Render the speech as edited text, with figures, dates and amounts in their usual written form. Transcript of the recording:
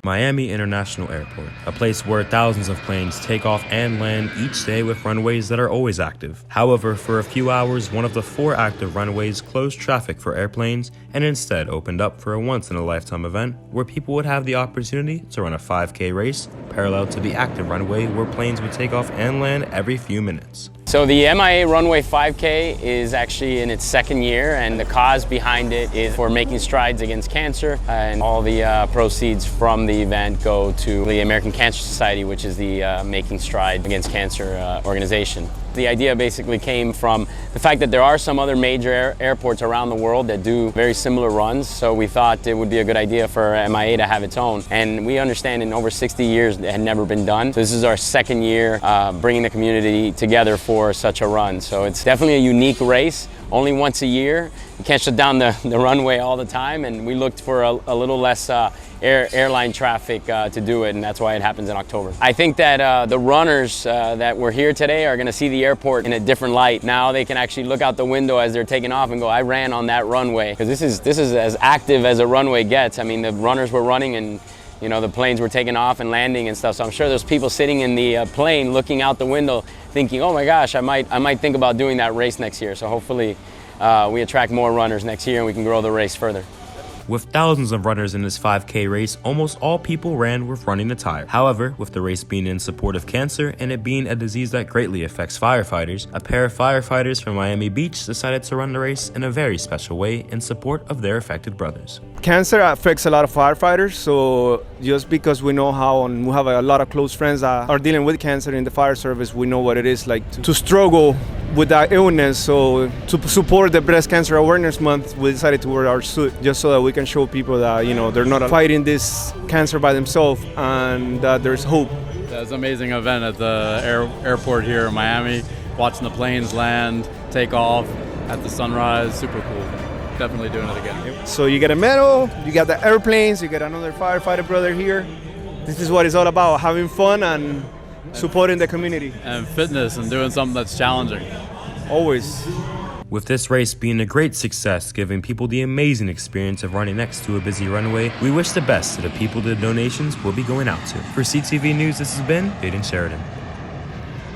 Miami International Airport, a place where thousands of planes take off and land each day with runways that are always active. However, for a few hours, one of the 4 active runways closed traffic for airplanes and instead opened up for a once-in-a-lifetime event where people would have the opportunity to run a 5K race parallel to the active runway where planes would take off and land every few minutes. So the MIA Runway 5K is actually in its 2nd year, and the cause behind it is for making strides against cancer, and all the proceeds from the event go to the American Cancer Society, which is the Making Strides Against Cancer organization. The idea basically came from the fact that there are some other major airports around the world that do very similar runs, so we thought it would be a good idea for MIA to have its own. And we understand in over 60 years it had never been done. So this is our 2nd year bringing the community together for such a run. So it's definitely a unique race, only once a year. You can't shut down the runway all the time, and we looked for a little less airline traffic to do it, and that's why it happens in October. I think that the runners that were here today are going to see the airport in a different light. Now they can actually look out the window as they're taking off and go, I ran on that runway. Because this is as active as a runway gets. I mean, the runners were running and the planes were taking off and landing and stuff. So I'm sure there's people sitting in the plane looking out the window thinking, oh my gosh, I might think about doing that race next year. So hopefully we attract more runners next year and we can grow the race further. With thousands of runners in this 5K race, almost all people ran with running attire. However, with the race being in support of cancer and it being a disease that greatly affects firefighters, a pair of firefighters from Miami Beach decided to run the race in a very special way in support of their affected brothers. Cancer affects a lot of firefighters, so just because we know how, and we have a lot of close friends that are dealing with cancer in the fire service, we know what it is like to struggle with that illness. So to support the Breast Cancer Awareness Month, we decided to wear our suit just so that we can show people that they're not fighting this cancer by themselves and that there's hope. Yeah, it's an amazing event at the airport here in Miami, watching the planes land, take off at the sunrise, super cool. Definitely doing it again. So you get a medal, you got the airplanes, you get another firefighter brother here. This is what it's all about, having fun and supporting the community. And fitness and doing something that's challenging. Always. With this race being a great success, giving people the amazing experience of running next to a busy runway, we wish the best to the people the donations will be going out to. For CTV News, this has been Jaden Sheridan.